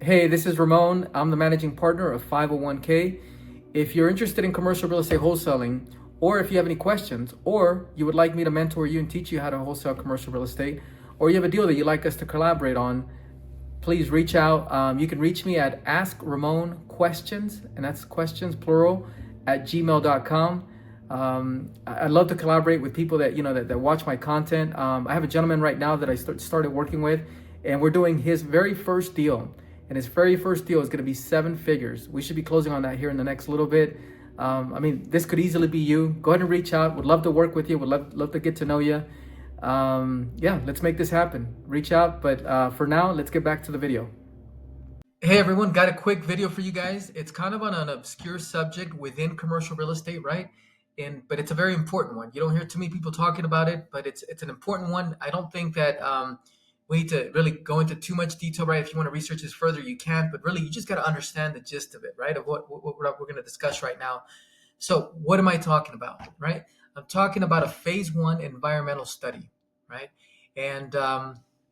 Hey, this is Ramon. I'm the managing partner of 501k. If you're interested in commercial real estate wholesaling, or if you have any questions, or you would like me to mentor you and teach you how to wholesale commercial real estate, or you have a deal that you'd like us to collaborate on, please reach out. You can reach me at Ask Ramon Questions, and that's questions plural, at gmail.com. I'd love to collaborate with people that watch my content. I have a gentleman right now that I started working with, and we're doing his very first deal. And his very first deal is going to be 7 figures. We should be closing on that here in the next little bit. This could easily be you. Go ahead and reach out. Would love to work with you. Would love to get to know you. Yeah, let's make this happen. Reach out. But for now, let's get back to the video. Hey everyone, got a quick video for you guys. It's kind of on an obscure subject within commercial real estate, right? But it's a very important one. You don't hear too many people talking about it, but it's an important one. I don't think that we need to really go into too much detail, right? If you want to research this further, you can, but really you just got to understand the gist of it, right? Of what we're going to discuss right now. So what am I talking about, right? I'm talking about a phase one environmental study, right? And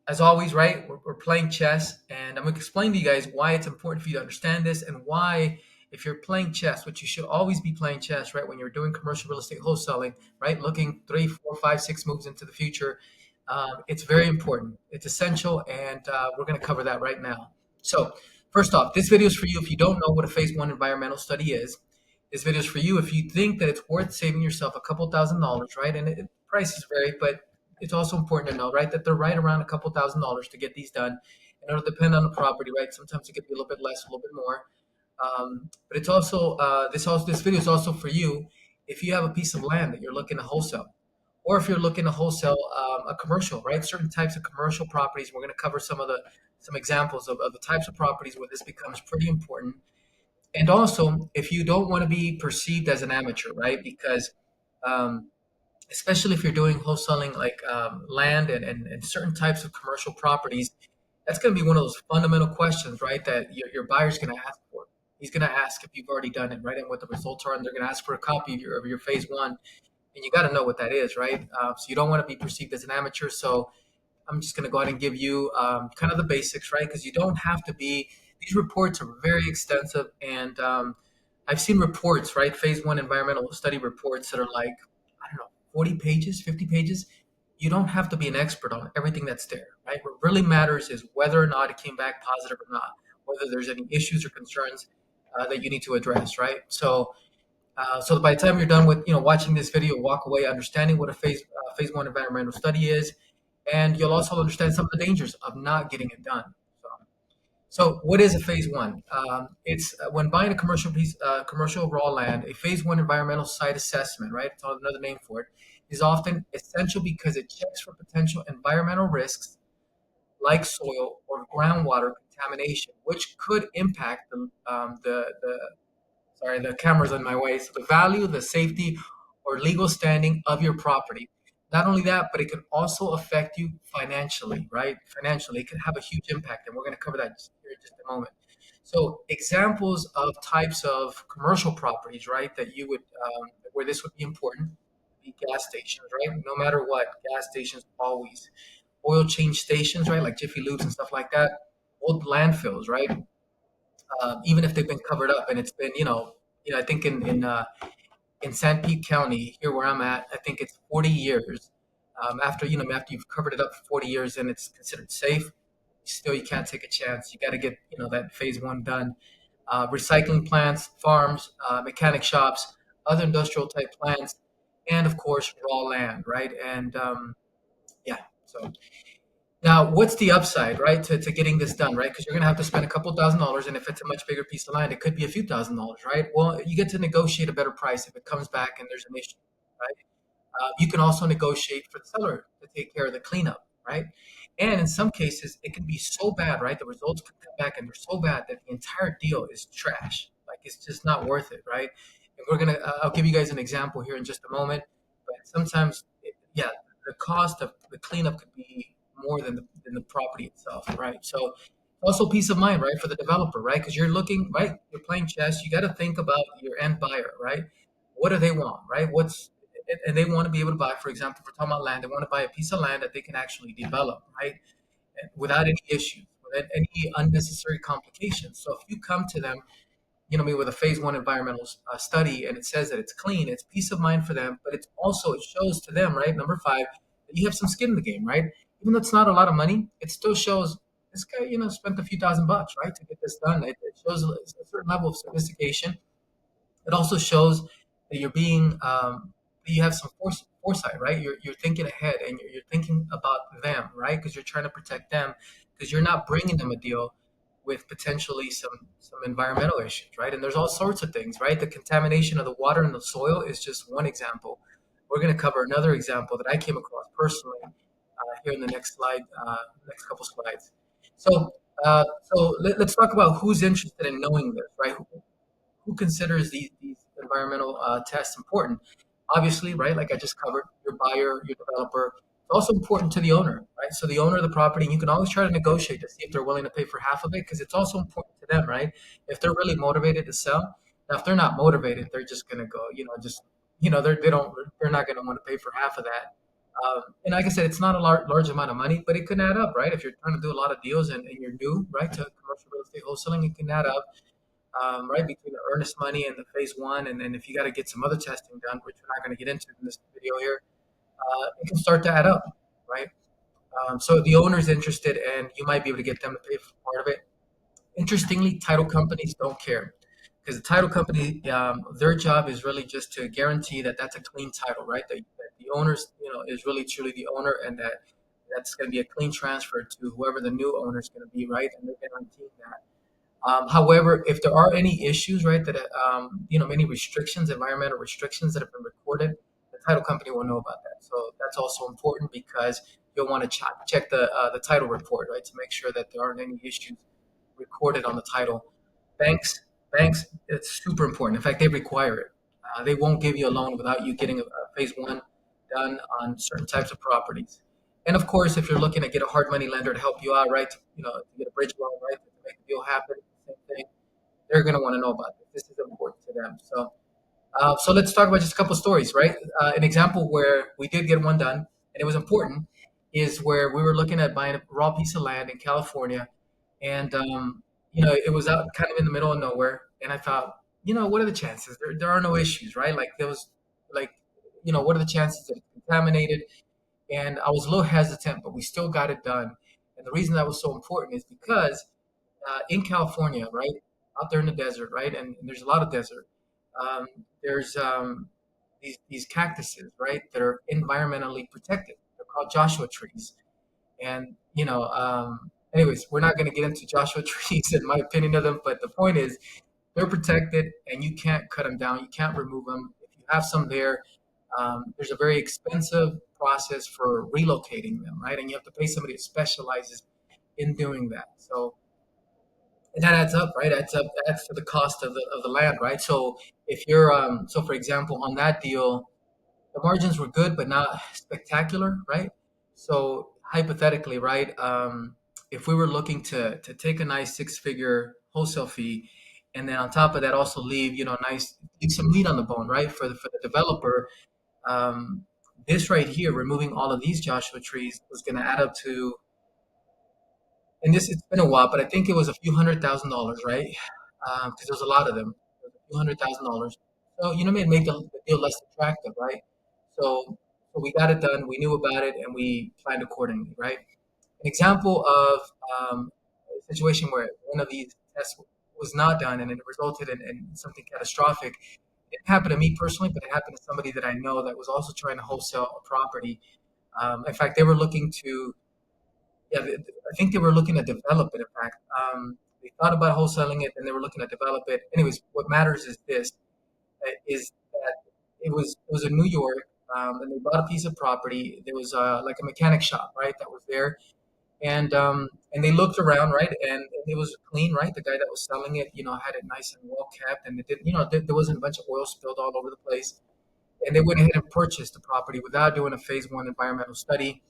as always, right, we're playing chess, and I'm going to explain to you guys why it's important for you to understand this and why, if you're playing chess, which you should always be playing chess, right, when you're doing commercial real estate wholesaling, right, looking 3, 4, 5, 6 moves into the future, it's very important. It's essential, and we're going to cover that right now. So, first off, this video is for you if you don't know what a phase one environmental study is. This video is for you if you think that it's worth saving yourself a couple $1,000s, right? And prices vary, but it's also important to know, right, that they're right around a couple $1,000s to get these done. And it'll depend on the property, right? Sometimes it could be a little bit less, a little bit more. But it's also this video is also for you if you have a piece of land that you're looking to wholesale, or if you're looking to wholesale a commercial, right? Certain types of commercial properties. We're going to cover some examples of the types of properties where this becomes pretty important. And also, if you don't want to be perceived as an amateur, right? Because um, especially if you're doing wholesaling like land and certain types of commercial properties, that's going to be one of those fundamental questions, right? That your buyer's going to ask for. He's going to ask if you've already done it, right? And what the results are, and they're going to ask for a copy of your phase one, and you got to know what that is, right? So you don't want to be perceived as an amateur. So I'm just going to go ahead and give you kind of the basics, right? Because you don't have to be. These reports are very extensive, and I've seen reports, right? Phase one environmental study reports that are like, I don't know, 40 pages, 50 pages. You don't have to be an expert on everything that's there, right? What really matters is whether or not it came back positive or not, whether there's any issues or concerns that you need to address, right? So by the time you're done with watching this video, walk away understanding what a phase one environmental study is, and you'll also understand some of the dangers of not getting it done. So what is a phase one? It's when buying a commercial raw land, a phase one environmental site assessment, right? It's another name for it, is often essential because it checks for potential environmental risks like soil or groundwater contamination, which could impact the camera's in my way. So the value, the safety, or legal standing of your property. Not only that, but it can also affect you financially, right? Financially, it can have a huge impact, and we're going to cover that here in just a moment. So, examples of types of commercial properties, right, that you would where this would be important, be gas stations, right? No matter what, gas stations always. Oil change stations, right, like Jiffy Lubes and stuff like that. Old landfills, right? Even if they've been covered up, and it's been, I think in San Pete County, here where I'm at, I think it's 40 years. After you've covered it up for 40 years and it's considered safe, still you can't take a chance. You got to get that phase one done. Recycling plants, farms, mechanic shops, other industrial type plants, and of course raw land, right? And yeah, so now, what's the upside, right, to getting this done, right? Because you're going to have to spend a couple $1,000s, and if it's a much bigger piece of land, it could be a few $1,000s, right? Well, you get to negotiate a better price if it comes back and there's an issue, right? You can also negotiate for the seller to take care of the cleanup, right? And in some cases, it can be so bad, right? The results can come back and they're so bad that the entire deal is trash. Like it's just not worth it, right? And I'll give you guys an example here in just a moment. But sometimes, yeah, the cost of the cleanup could be more than the property itself, right? So also peace of mind, right, for the developer, right? Because you're looking, right, you're playing chess. You got to think about your end buyer, right? What do they want, right? And they want to be able to buy, for example, if we're talking about land, they want to buy a piece of land that they can actually develop, right? And without any issues, prevent any unnecessary complications. So if you come to them, me with a phase one environmental study and it says that it's clean, it's peace of mind for them, but it's also, it shows to them, right? Number five, that you have some skin in the game, right? Even though it's not a lot of money, it still shows this guy, spent a few $1,000s, right, to get this done. It shows a certain level of sophistication. It also shows that that you have some foresight, right? You're thinking ahead and you're thinking about them, right? Because you're trying to protect them, because you're not bringing them a deal with potentially some environmental issues, right? And there's all sorts of things, right? The contamination of the water and the soil is just one example. We're going to cover another example that I came across personally here in the next slide, next couple slides. So let's talk about who's interested in knowing this, right? Who considers these environmental tests important? Obviously, right, like I just covered, your buyer, your developer. It's also important to the owner, right? So the owner of the property, and you can always try to negotiate to see if they're willing to pay for half of it, because it's also important to them, right? If they're really motivated to sell. Now, if they're not motivated, they're just going to go, they're not going to want to pay for half of that. And like I said, it's not a large amount of money, but it can add up, right? If you're trying to do a lot of deals and you're new, right, to commercial real estate wholesaling, it can add up, right, between the earnest money and the phase one. And then if you got to get some other testing done, which we're not going to get into in this video here, it can start to add up, right? So the owner's interested, and you might be able to get them to pay for part of it. Interestingly, title companies don't care, because the title company, their job is really just to guarantee that that's a clean title, right? That the owner's, is really truly the owner, and that's going to be a clean transfer to whoever the new owner is going to be, right? And they're guaranteeing that. However, if there are any issues, right, that many restrictions, environmental restrictions that have been recorded, the title company will know about that. So that's also important, because you'll want to check the title report, right, to make sure that there aren't any issues recorded on the title. Banks, banks, it's super important. In fact, they require it. They won't give you a loan without you getting a phase one done on certain types of properties. And of course, if you're looking to get a hard money lender to help you out, right, to get a bridge loan, right, to make the deal happen, same thing, they're going to want to know about this. This is important to them. So let's talk about just a couple stories, right? An example where we did get one done and it was important is where we were looking at buying a raw piece of land in California, and it was out kind of in the middle of nowhere. And I thought, what are the chances? There are no issues, right? Like there was, like, what are the chances that it's contaminated? And I was a little hesitant, but we still got it done. And the reason that was so important is because in California, right, out there in the desert, right, and there's a lot of desert. Um, there's these cactuses, right, that are environmentally protected. They're called Joshua trees, and anyways, we're not going to get into Joshua trees and my opinion of them, but the point is, they're protected, and you can't cut them down. You can't remove them. If you have some there, there's a very expensive process for relocating them, right, and you have to pay somebody that specializes in doing that. So and that adds up, right? Adds to the cost of the land, right? So if you're so for example, on that deal, the margins were good but not spectacular, right? So hypothetically, right, if we were looking to take a nice six-figure wholesale fee, and then on top of that also leave, leave some meat on the bone, right, for the developer, um, this right here, removing all of these Joshua trees, was going to add up to, and this, it's been a while, but I think it was a few $100,000, right? Because there's a lot of them. It was a few $100,000. So it made the deal less attractive, right? So we got it done. We knew about it, and we planned accordingly, right? An example of a situation where one of these tests was not done, and it resulted in something catastrophic. It didn't happen to me personally, but it happened to somebody that I know that was also trying to wholesale a property. In fact, they were looking to, yeah, I think they were looking to develop it. In fact, they thought about wholesaling it, and they were looking to develop it. Anyways, what matters is this: is that it was in New York, and they bought a piece of property. There was like a mechanic shop, right, that was there, and they looked around, right, and it was clean, right. The guy that was selling it, had it nice and well kept, and it didn't, there wasn't a bunch of oil spilled all over the place. And they went ahead and purchased the property without doing a phase one environmental study,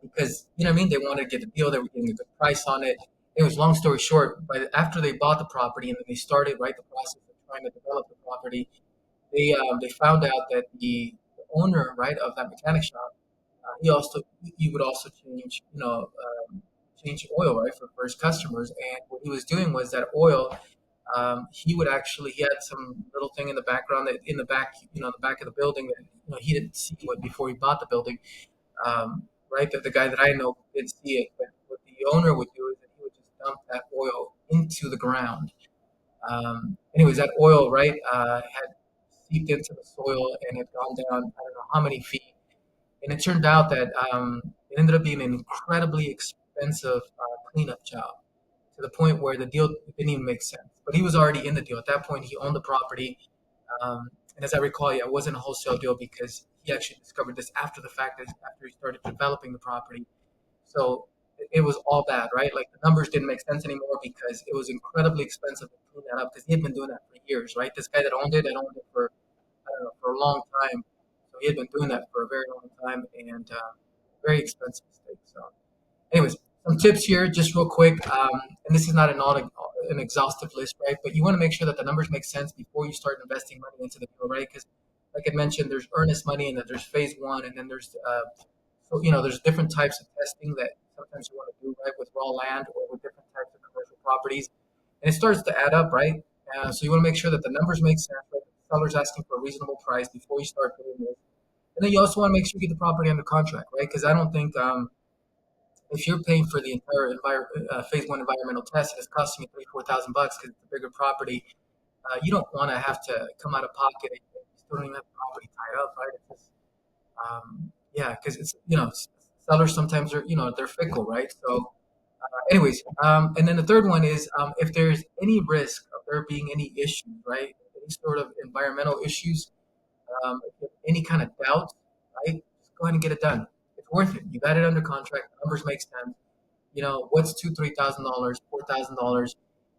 because what I mean, they wanted to get a deal. They were getting a good price on it. It was, long story short, but after they bought the property and then they started, right, the process of trying to develop the property, they found out that the owner, right, of that mechanic shop, he would also change exchange oil, right, for his customers. And what he was doing was that oil, he would actually, he had some little thing in the background that in the back, in the back of the building that he didn't see what before he bought the building, right? That the guy that I know didn't see it, but what the owner would do is that he would just dump that oil into the ground. Anyways, that oil, right, had seeped into the soil and had gone down, I don't know how many feet. And it turned out that it ended up being an incredibly expensive cleanup job to the point where the deal didn't even make sense. But he was already in the deal. At that point, he owned the property. And as I recall, yeah, it wasn't a wholesale deal because he actually discovered this after the fact, after he started developing the property. So it was all bad, right? Like the numbers didn't make sense anymore because it was incredibly expensive to clean that up because he had been doing that for years, right? This guy that owned it had owned it for, I don't know, for a long time. So he had been doing that for a very long time and very expensive mistake. So anyways, some tips here, just real quick. And this is not an exhaustive list, right? But you want to make sure that the numbers make sense before you start investing money into the deal, right? Because, like I mentioned, there's earnest money, and then there's phase one, and then there's there's different types of testing that sometimes you want to do, right, with raw land or with different types of commercial properties, and it starts to add up, right? So you want to make sure that the numbers make sense, right? The seller's asking for a reasonable price before you start doing this, and then you also want to make sure you get the property under contract, right? Because I don't think if you're paying for the entire phase one environmental test and it's costing you 3,000 to 4,000 bucks because it's a bigger property, you don't want to have to come out of pocket and you still don't even have the property tied up, right? It's just, yeah, because it's sellers sometimes are they're fickle, right? So, anyways, and then the third one is if there's any risk of there being any issues, right? Any sort of environmental issues, if you have any kind of doubt, right? Just go ahead and get it done. It's worth it. You got it under contract. The numbers make sense. What's $2,000, $3,000, $4,000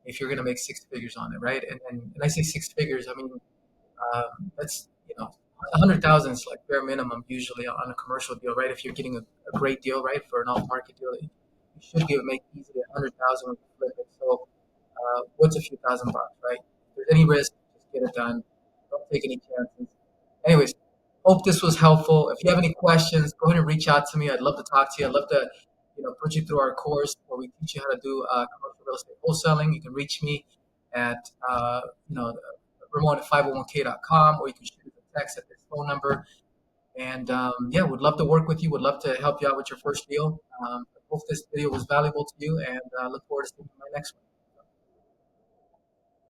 if you're gonna make six figures on it, right? And I say six figures, I mean that's 100,000 is like bare minimum usually on a commercial deal, right? If you're getting a great deal, right, for an off market deal, you should be able to make easily 100,000 when you flip it. So what's a few $1,000s, right? If there's any risk, just get it done. Don't take any chances. Anyways, hope this was helpful. If you have any questions, go ahead and reach out to me. I'd love to talk to you. I'd love to, put you through our course where we teach you how to do commercial real estate wholesaling. You can reach me at, Ramon at 501k.com, or you can shoot us a text at this phone number. And yeah, would love to work with you. Would love to help you out with your first deal. Hope this video was valuable to you, and look forward to seeing you in my next one.